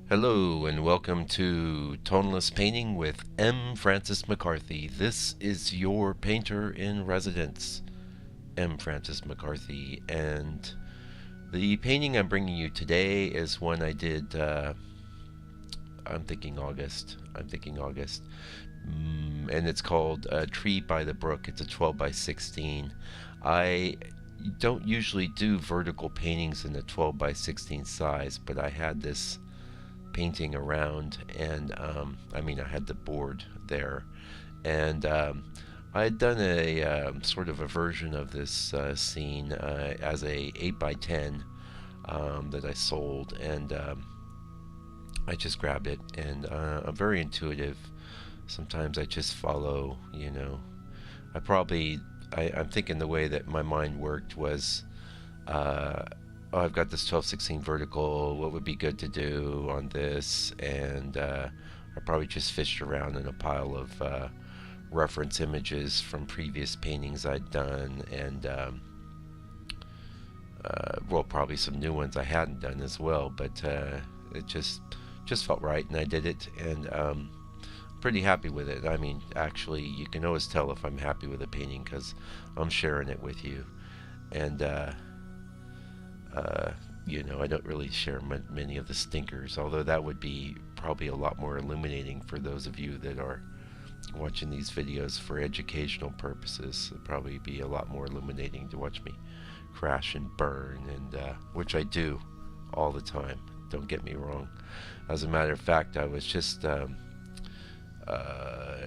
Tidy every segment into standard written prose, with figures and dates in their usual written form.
Hello and welcome to Tonalist Painting with M. Francis McCarthy. This is your painter in residence, M. Francis McCarthy, and the painting I'm bringing you today is one I did, I'm thinking August, and it's called Tree by the Brook. It's a 12 by 16. I don't usually do vertical paintings in the 12 by 16 size, but I had this painting around, and I had the board there, and I had done a sort of a version of this scene as a 8 by 10 that I sold, and I just grabbed it, and I'm very intuitive. Sometimes I just follow, I'm thinking the way that my mind worked was, oh, I've got this 1216 vertical, what would be good to do on this? And I probably just fished around in a pile of reference images from previous paintings I'd done, and well, probably some new ones I hadn't done as well, but it just felt right, and I did it, and pretty happy with it. I mean, actually, you can always tell if I'm happy with a painting because I'm sharing it with you, and I don't really share many of the stinkers, although that would be probably a lot more illuminating for those of you that are watching these videos for educational purposes. It'd probably be a lot more illuminating to watch me crash and burn, and which I do all the time. Don't get me wrong. As a matter of fact, I was just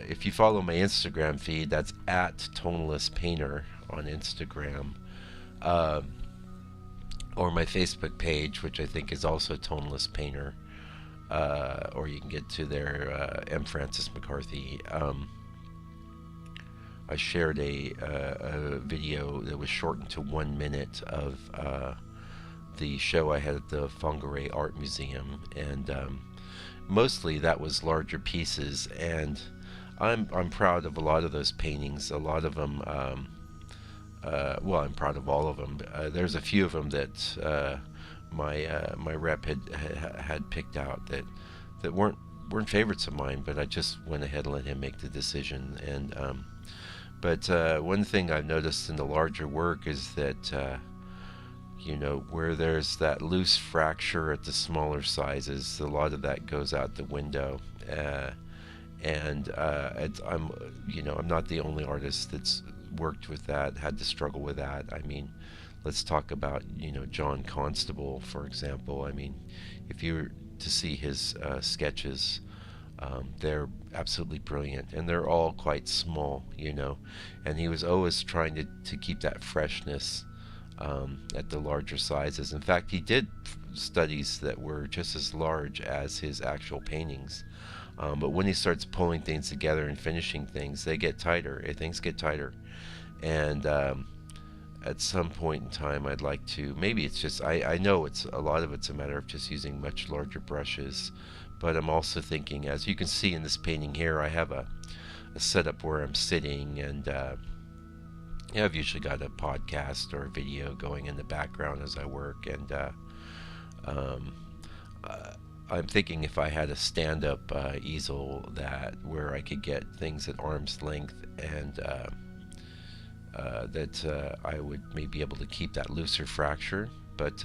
if you follow my Instagram feed, that's at Tonalist Painter on Instagram, or my Facebook page, which I think is also Tonalist Painter, or you can get to their M. Francis McCarthy. I shared a video that was shortened to 1 minute of the show I had at the Fongaray Art Museum, and mostly that was larger pieces, and I'm proud of a lot of those paintings. A lot of them, well, I'm proud of all of them. There's a few of them that my rep had picked out that weren't favorites of mine, but I just went ahead and let him make the decision. And but one thing I've noticed in the larger work is that where there's that loose fracture at the smaller sizes, a lot of that goes out the window. And I'm not the only artist that's worked with that, had to struggle with that. I mean, let's talk about John Constable, for example. I mean, if you were to see his sketches, they're absolutely brilliant, and they're all quite small, and he was always trying to keep that freshness at the larger sizes. In fact, he did studies that were just as large as his actual paintings. But when he starts pulling things together and finishing things, they get tighter. Things get tighter. And at some point in time, I'd like to, maybe it's just, I know it's a lot of it's a matter of just using much larger brushes. But I'm also thinking, as you can see in this painting here, I have a setup where I'm sitting, and I've usually got a podcast or a video going in the background as I work, and um, I'm thinking if I had a stand-up easel where I could get things at arm's length, and that I would maybe be able to keep that looser fracture. But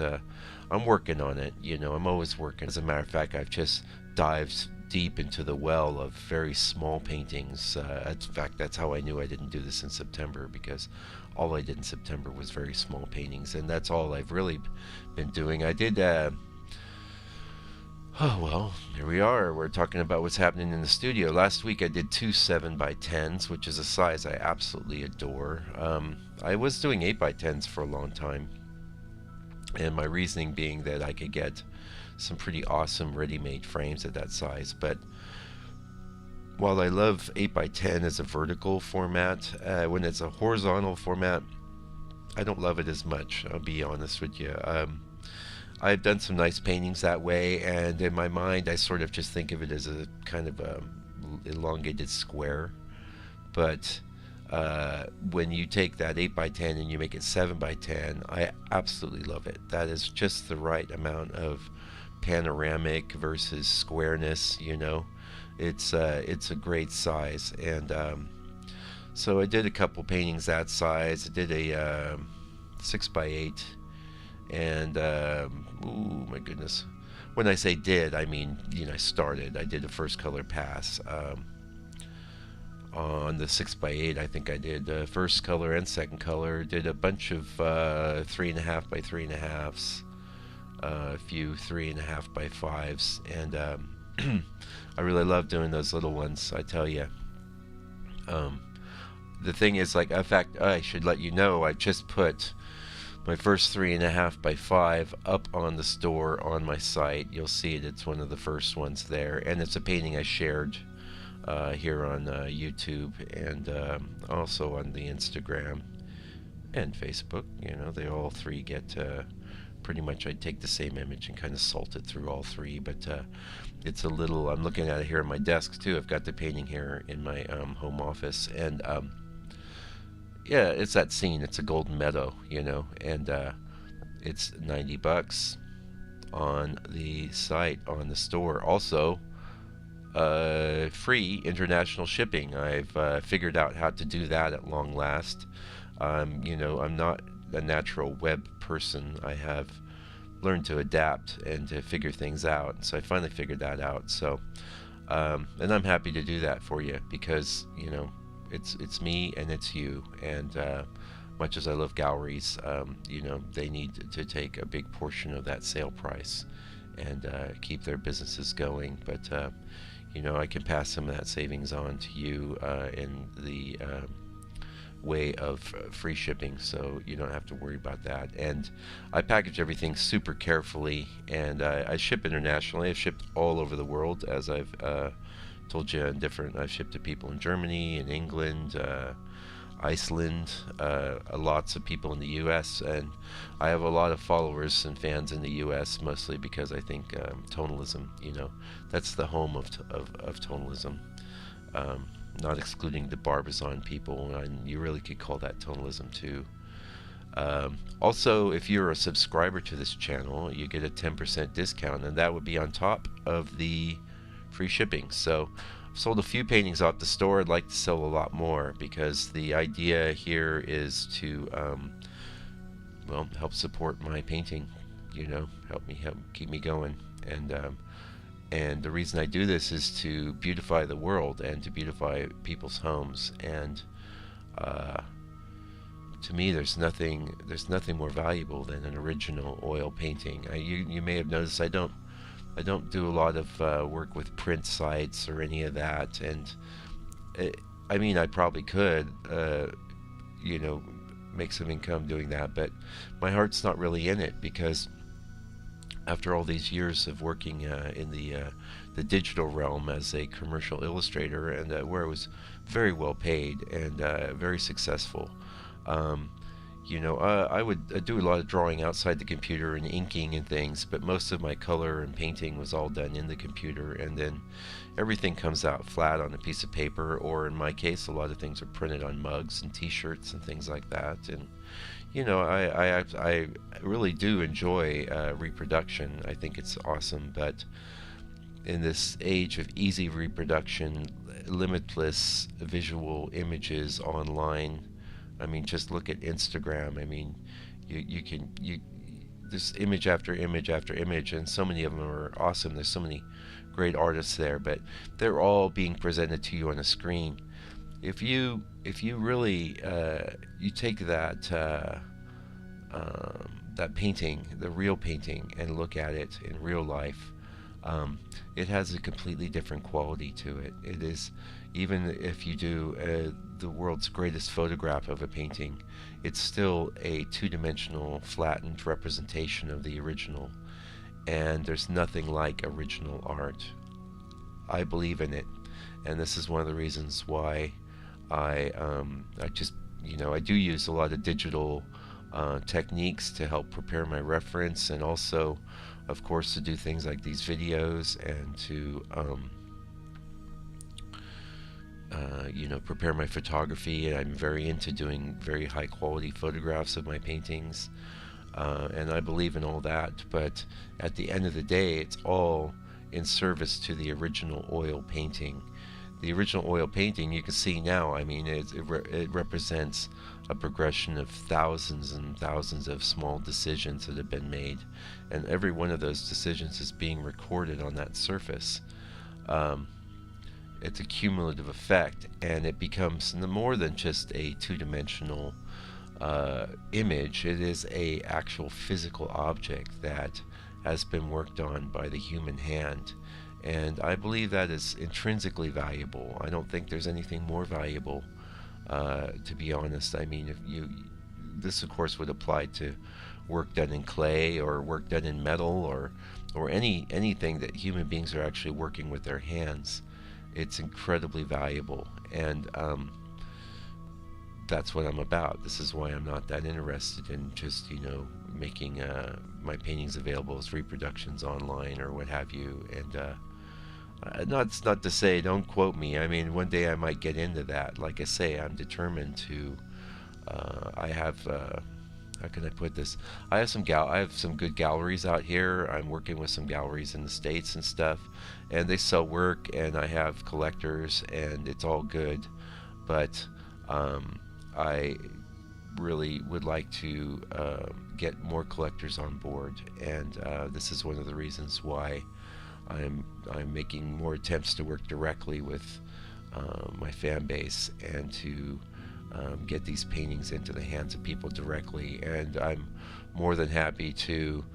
I'm working on it. I'm always working. As a matter of fact, I've just dived deep into the well of very small paintings. In fact, that's how I knew I didn't do this in September, because all I did in September was very small paintings, and that's all I've really been doing. I did oh, well, here we are. We're talking about what's happening in the studio. Last week I did 2 7 by 10s, which is a size I absolutely adore. I was doing 8 by 10s for a long time, and my reasoning being that I could get some pretty awesome ready-made frames at that size. But while I love 8 by 10 as a vertical format, when it's a horizontal format, I don't love it as much, I'll be honest with you. I've done some nice paintings that way, and in my mind I sort of just think of it as a kind of a elongated square. But when you take that 8 by 10 and you make it 7 by 10, I absolutely love it. That is just the right amount of panoramic versus squareness. It's a great size, and so I did a couple paintings that size. I did a 6x8, and ooh, my goodness. When I say did, I mean, I started. I did the first color pass. On the 6x8, I think I did first color and second color. Did a bunch of 3.5 by 3.5s, a few 3.5 by 5s, and I really love doing those little ones, I tell you. The thing is, like, in fact, I should let you know, I just put my first 3.5 by 5 up on the store on my site. You'll see it. It's one of the first ones there, and it's a painting I shared here on YouTube, and also on the Instagram and Facebook. They all three get pretty much, I take the same image and kind of salt it through all three, but it's a little, I'm looking at it here on my desk too. I've got the painting here in my home office, and yeah, it's that scene. It's a golden meadow, and it's $90 on the site, on the store. Also, free international shipping. I've figured out how to do that at long last. I'm not a natural web person. I have learned to adapt and to figure things out. So I finally figured that out. So, and I'm happy to do that for you, because it's me and it's you. And much as I love galleries, they need to take a big portion of that sale price and keep their businesses going. But I can pass some of that savings on to you in the way of free shipping, so you don't have to worry about that. And I package everything super carefully, and I ship internationally. I've shipped all over the world, as I've told you. I've shipped to people in Germany, in England, Iceland, lots of people in the U.S., and I have a lot of followers and fans in the U.S., mostly because I think tonalism, that's the home of tonalism. Not excluding the Barbizon people, and you really could call that tonalism too. Also, if you're a subscriber to this channel, you get a 10% discount, and that would be on top of the free shipping. So I've sold a few paintings off the store. I'd like to sell a lot more, because the idea here is to help support my painting, help keep me going. And the reason I do this is to beautify the world and to beautify people's homes. And to me, there's nothing more valuable than an original oil painting. You may have noticed I don't do a lot of work with print sites or any of that. And I probably could, make some income doing that, but my heart's not really in it, because after all these years of working in the digital realm as a commercial illustrator, and where I was very well paid and very successful, I would do a lot of drawing outside the computer and inking and things, but most of my color and painting was all done in the computer, and then everything comes out flat on a piece of paper, or in my case, a lot of things are printed on mugs and t-shirts and things like that. And I really do enjoy reproduction. I think it's awesome, but in this age of easy reproduction, limitless visual images online, just look at Instagram. There's image after image after image, and so many of them are awesome. There's so many great artists there, but they're all being presented to you on a screen. If you really you take that that painting, the real painting, and look at it in real life, it has a completely different quality to it. It is, even if you do the world's greatest photograph of a painting, it's still a two-dimensional flattened representation of the original, and there's nothing like original art. I believe in it, and this is one of the reasons why I do use a lot of digital techniques to help prepare my reference, and also, of course, to do things like these videos, and to prepare my photography. And I'm very into doing very high quality photographs of my paintings. and I believe in all that. But at the end of the day, it's all in service to the original oil painting. The original oil painting, you can see now, I mean, it represents a progression of thousands and thousands of small decisions that have been made, and every one of those decisions is being recorded on that surface. Um, it's a cumulative effect, and it becomes more than just a two-dimensional image. It is a actual physical object that has been worked on by the human hand, and I believe that is intrinsically valuable. I don't think there's anything more valuable, to be honest. I mean, if you, this of course would apply to work done in clay or work done in metal, or anything that human beings are actually working with their hands. It's incredibly valuable, and that's what I'm about. This is why I'm not that interested in just, making my paintings available as reproductions online or what have you. And not to say, don't quote me. I mean, one day I might get into that. Like I say, I'm determined to. I have. How can I put this? I have some good galleries out here. I'm working with some galleries in the States and stuff, and they sell work, and I have collectors, and it's all good. But I really would like to get more collectors on board, and this is one of the reasons why I'm making more attempts to work directly with my fan base and to get these paintings into the hands of people directly. And I'm more than happy to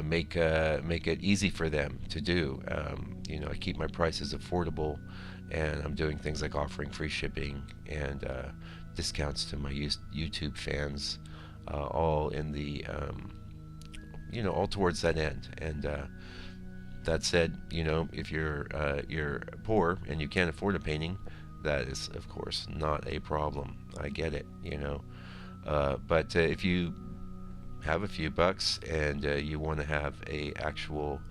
make it easy for them to do. I keep my prices affordable, and I'm doing things like offering free shipping and discounts to my YouTube fans, all in the all towards that end. And that said, if you're poor and you can't afford a painting, that is of course not a problem. I get it, but if you have a few bucks and you want to have a actual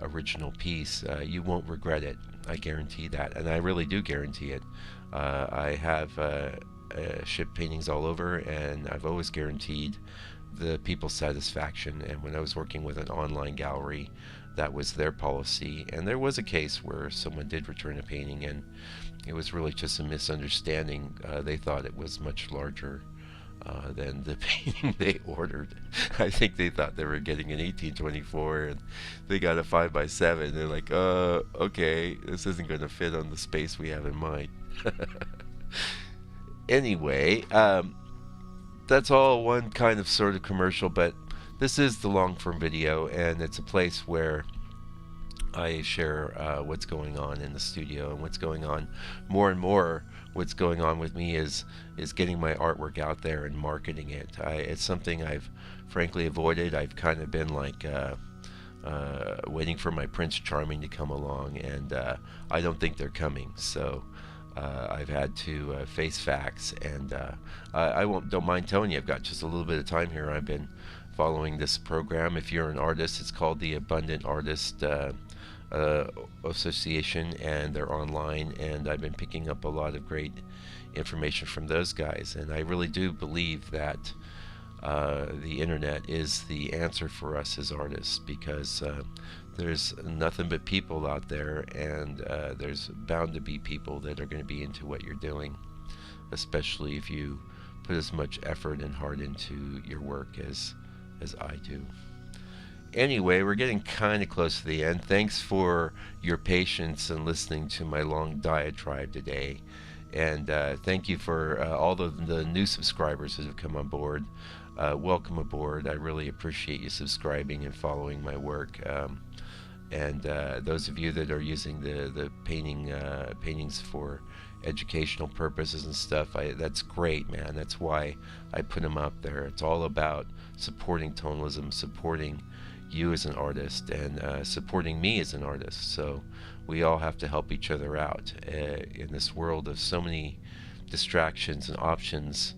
original piece, you won't regret it. I guarantee that, and I really do guarantee it. I have shipped paintings all over, and I've always guaranteed the people's satisfaction. And when I was working with an online gallery, that was their policy. And there was a case where someone did return a painting, and it was really just a misunderstanding. They thought it was much larger than the painting they ordered. I think they thought they were getting an 1824, and they got a 5x7. They're like, okay, this isn't going to fit on the space we have in mind. Anyway, that's all one kind of sort of commercial, but this is the long form video, and it's a place where I share what's going on in the studio and what's going on more and more. What's going on with me is getting my artwork out there and marketing it. It's something I've frankly avoided. I've kind of been like waiting for my Prince Charming to come along, and I don't think they're coming. So I've had to face facts, and don't mind telling you, I've got just a little bit of time here. I've been following this program. If you're an artist, it's called the Abundant Artist Association, and they're online, and I've been picking up a lot of great information from those guys. And I really do believe that the internet is the answer for us as artists, because there's nothing but people out there, and there's bound to be people that are going to be into what you're doing, especially if you put as much effort and heart into your work as I do. Anyway, we're getting kind of close to the end. Thanks for your patience and listening to my long diatribe today. And thank you for all the new subscribers that have come on board. Welcome aboard. I really appreciate you subscribing and following my work. And those of you that are using the paintings for educational purposes and stuff, that's great, man. That's why I put them up there. It's all about supporting tonalism, supporting you as an artist, and supporting me as an artist. So we all have to help each other out in this world of so many distractions and options.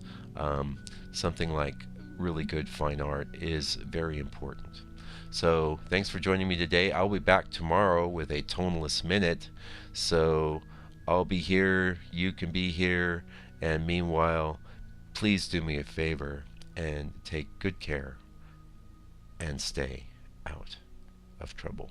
Something like really good fine art is very important. So thanks for joining me today. I'll be back tomorrow with a Tonalist Minute. So I'll be here, you can be here, and meanwhile, please do me a favor. and take good care and stay out of trouble.